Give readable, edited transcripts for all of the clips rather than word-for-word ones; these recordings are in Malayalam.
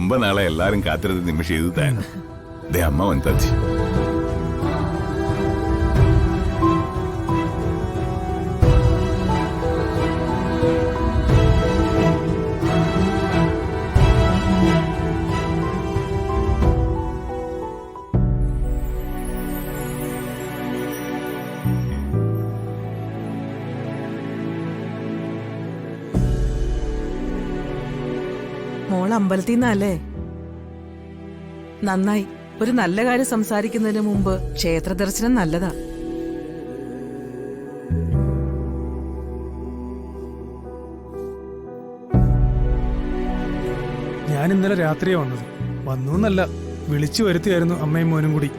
ரொம்ப நாளா எல்லாரும் காத்திருந்த நிமிஷம் இதுதான். அம்மா வந்தாச்சு. മോൾ അമ്പലത്തിൽ നിന്നല്ലേ? നന്നായി. ഒരു നല്ല കാര്യം സംസാരിക്കുന്നതിന് മുമ്പ് ക്ഷേത്ര ദർശനം നല്ലതാ. ഞാൻ ഇന്നലെ രാത്രിയാ വന്നത്. വന്നൂന്നല്ല, വിളിച്ചു വരുത്തിയായിരുന്നു അമ്മയും മോനും കൂടി.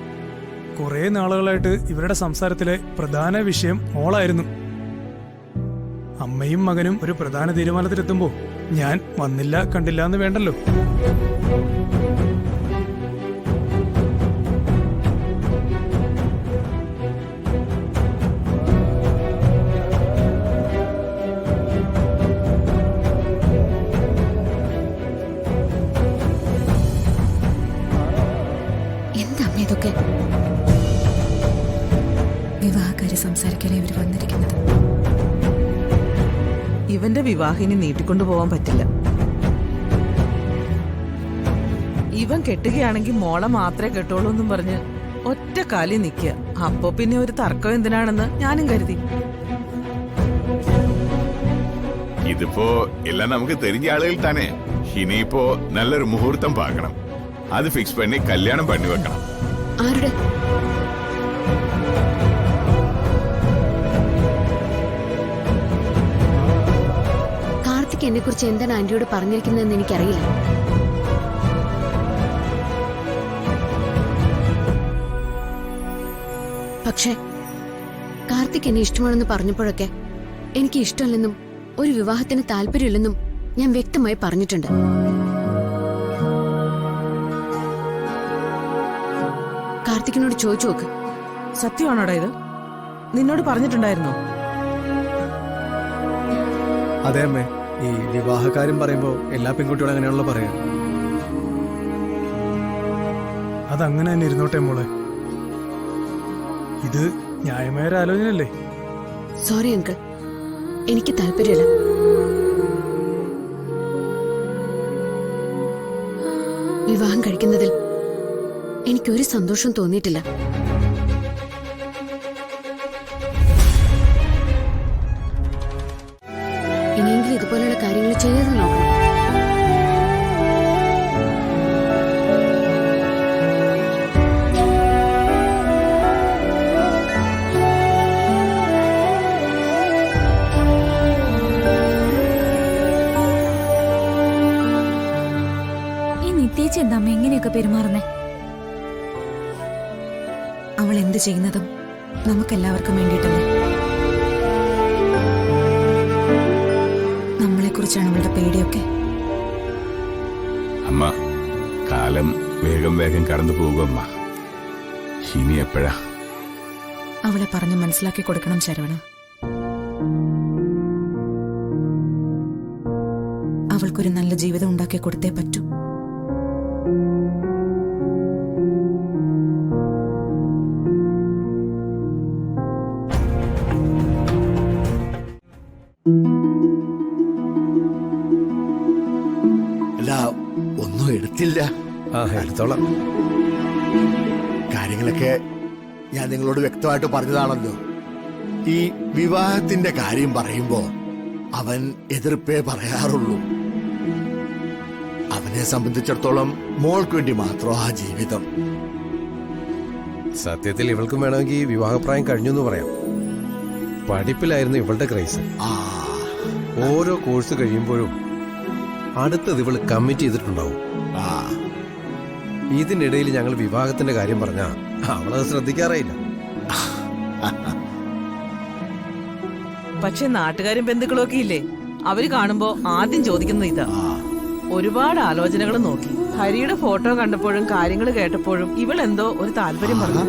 കുറെ നാളുകളായിട്ട് ഇവരുടെ സംസാരത്തിലെ പ്രധാന വിഷയം മോളായിരുന്നു. അമ്മയും മകനും ഒരു പ്രധാന തീരുമാനത്തിലെത്തുമ്പോ ഞാൻ വന്നില്ല കണ്ടില്ല എന്ന് വേണ്ടല്ലോ. എന്താ ഇതൊക്കെ? വിവാഹക്കാരെ സംസാരിക്കാനേ ഇവർ വന്നിരിക്കുന്നത്. ഇവന്റെ വിവാഹിനി നീട്ടിക്കൊണ്ടു പോവാൻ പറ്റില്ല. ഇവൻ കെട്ടുകയാണെങ്കിൽ മോളെ മാത്രമേ കെട്ടുള്ളൂ എന്നും പറഞ്ഞ് ഒറ്റ കാലിൽ നിൽക്കുക. അപ്പോ പിന്നെ ഒരു തർക്കം എന്തിനാണെന്ന് ഞാനും കരുതി. ഇതിപ്പോ എല്ലാം നമുക്ക് തെരിഞ്ഞ ആളുകൾ തന്നെ. ഇനിയിപ്പോ നല്ലൊരു മുഹൂർത്തം പാക്കണം. അത് ഫിക്സ് പണി കല്യാണം പണി വെക്കണം. ആരുടെ? കാർത്തിക് എന്നെ കുറിച്ച് എന്താണ് ആന്റിയോട് പറഞ്ഞിരിക്കുന്നതെന്ന് എനിക്കറിയില്ല. പക്ഷേ കാർത്തിക് എന്നെ ഇഷ്ടമാണെന്ന് പറഞ്ഞപ്പോഴൊക്കെ എനിക്ക് ഇഷ്ടമല്ലെന്നും ഒരു വിവാഹത്തിന് താല്പര്യമില്ലെന്നും ഞാൻ വ്യക്തമായി പറഞ്ഞിട്ടുണ്ട്. കാർത്തികിനോട് ചോദിച്ചു നോക്ക്. സത്യമാണോടാ ഇത്? നിന്നോട് പറഞ്ഞിട്ടുണ്ടായിരുന്നോ? അതെ അമ്മേ, ഈ വിവാഹകാര്യം പറയുമ്പോ എല്ലാ പെൺകുട്ടികളും അങ്ങനെയാണല്ലോ പറയാ. അതങ്ങനെ തന്നെ ഇരുന്നോട്ടെ മോളെ. ഇത് ന്യായമായ ഒരു ആലോചനയല്ലേ? സോറി അങ്കിൾ, എനിക്ക് താല്പര്യമില്ല. വിവാഹം കഴിക്കുന്നതിൽ എനിക്കൊരു സന്തോഷം തോന്നിയിട്ടില്ല. ഇനിയെങ്കിലും ഇതുപോലെയുള്ള കാര്യങ്ങൾ ചെയ്ത് നോക്കണം. ഈ നിത്യേച്ചി എന്താ അമ്മ എങ്ങനെയൊക്കെ പെരുമാറുന്നേ? അവൾ എന്ത് ചെയ്യുന്നതും നമുക്കെല്ലാവർക്കും വേണ്ടിയിട്ടല്ലേ. നമ്മളെക്കുറിച്ചാണ് അവളുടെ പേടിയൊക്കെ. അമ്മ, കാലം വേഗം വേഗം കടന്നു പോകും. ഇനി എപ്പോഴാ? അവളെ പറഞ്ഞ് മനസ്സിലാക്കി കൊടുക്കണം ശരവണ. അവൾക്കൊരു നല്ല ജീവിതം ഉണ്ടാക്കി കൊടുത്തേ പറ്റൂ. അല്ല, ഒന്നും എടുത്തില്ല. എടുത്തോളാം. കാര്യങ്ങളൊക്കെ ഞാൻ നിങ്ങളോട് വ്യക്തമായിട്ട് പറഞ്ഞതാണല്ലോ. ഈ വിവാഹത്തിന്റെ കാര്യം പറയുമ്പോ അവൻ എതിർപ്പേ പറയാറുള്ളൂ. അവനെ സംബന്ധിച്ചിടത്തോളം മോൾക്ക് വേണ്ടി മാത്രം ആ ജീവിതം. സത്യത്തിൽ ഇവൾക്കും വേണമെങ്കിൽ വിവാഹപ്രായം കഴിഞ്ഞു എന്ന് പറയാം. പഠിപ്പിലായിരുന്നു ഇവളുടെ ക്രൈസ്. ഓരോ കോഴ്സ് കഴിയുമ്പോഴും അടുത്തത് ഇവള് കമ്മിറ്റ് ചെയ്തിട്ടുണ്ടാവും. ഇതിനിടയിൽ ഞങ്ങൾ വിവാഹത്തിന്റെ കാര്യം പറഞ്ഞാ അവളത് ശ്രദ്ധിക്കാറില്ല. പക്ഷെ നാട്ടുകാരും ബന്ധുക്കളും ഒക്കെ ഇല്ലേ, അവര് കാണുമ്പോ ആദ്യം ചോദിക്കുന്നത് ഇതാ. ഒരുപാട് ആലോചനകൾ നോക്കി. ഹരിയുടെ ഫോട്ടോ കണ്ടപ്പോഴും കാര്യങ്ങൾ കേട്ടപ്പോഴും ഇവളെന്തോ ഒരു താല്പര്യം പറഞ്ഞു.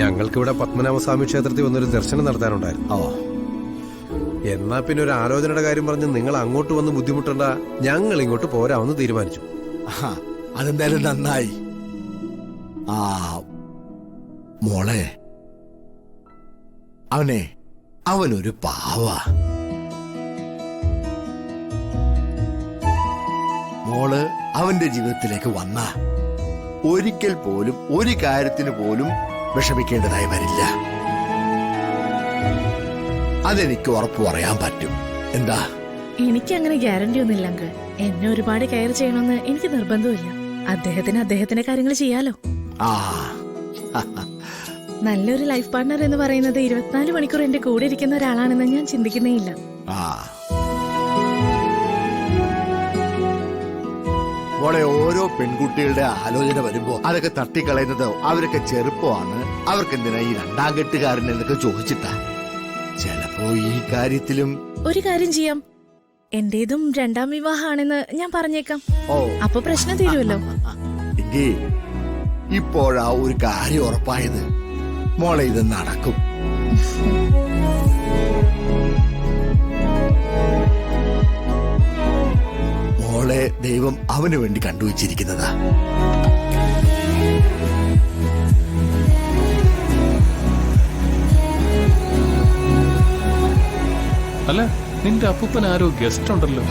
ഞങ്ങൾക്കിവിടെ പത്മനാഭസ്വാമി ക്ഷേത്രത്തിൽ വന്നൊരു ദർശനം നടത്താനുണ്ടായിരുന്നു. എന്നാ പിന്നെ ഒരു ആലോചനയുടെ കാര്യം പറഞ്ഞ് നിങ്ങൾ അങ്ങോട്ട് വന്ന് ബുദ്ധിമുട്ടണ്ട, ഞങ്ങൾ ഇങ്ങോട്ട് പോരാമെന്ന് തീരുമാനിച്ചു. ആ, അതെന്തായാലും നന്നായി. ആ മോളെ, അവനൊരു പാവ. മോള് അവന്റെ ജീവിതത്തിലേക്ക് വന്ന ഒരിക്കൽ പോലും ഒരു കാര്യത്തിന് പോലും വിഷമിക്കേണ്ടതായി വരില്ല. അതെനിക്ക് ഉറപ്പ് പറയാൻ പറ്റും. എന്താ? എനിക്ക് അങ്ങനെ ഗ്യാരണ്ടി ഒന്നുമില്ല അങ്കിൾ. എന്നെ ഒരുപാട് കെയർ ചെയ്യണമെന്ന് എനിക്ക് നിർബന്ധമില്ല. അദ്ദേഹത്തിന് അദ്ദേഹത്തിന്റെ കാര്യങ്ങൾ ചെയ്യാലോ. ആ നല്ലൊരു ലൈഫ് പാർട്ണർ എന്ന് പറയുന്നത് 24 മണിക്കൂർ എന്റെ കൂടെ ഇരിക്കുന്ന ഒരാളാണെന്ന് ഞാൻ ചിന്തിക്കുന്നേ ഇല്ല. ആ മോളെ, ഓരോ പെൺകുട്ടികളുടെ ആലോചന വരുമ്പോ അതൊക്കെ തട്ടിക്കളയുന്നത് അവരൊക്കെ ചെറുപ്പമാണ്, അവർക്ക് എന്തിനാ ഈ രണ്ടാം കെട്ടുകാരൻ എന്നൊക്കെ ചോദിച്ചിട്ടാ. ചിലപ്പോ ഈ കാര്യത്തിലും ഒരു കാര്യം ചെയ്യാം, എന്റേതും രണ്ടാം വിവാഹമാണെന്ന് ഞാൻ പറഞ്ഞേക്കാം. ഓ അപ്പൊ പ്രശ്നം തീരുമല്ലോ. എങ്കിൽ ഇപ്പോഴാ ഒരു കാര്യം ഉറപ്പായത്, മോളെ ഇത് നടക്കും. മോളെ ദൈവം അവന് വേണ്ടി കണ്ടുവച്ചിരിക്കുന്നതാ. അല്ല, നിന്റെ അപ്പൂപ്പൻ ആരോ ഗസ്റ്റ് ഉണ്ടല്ലോ.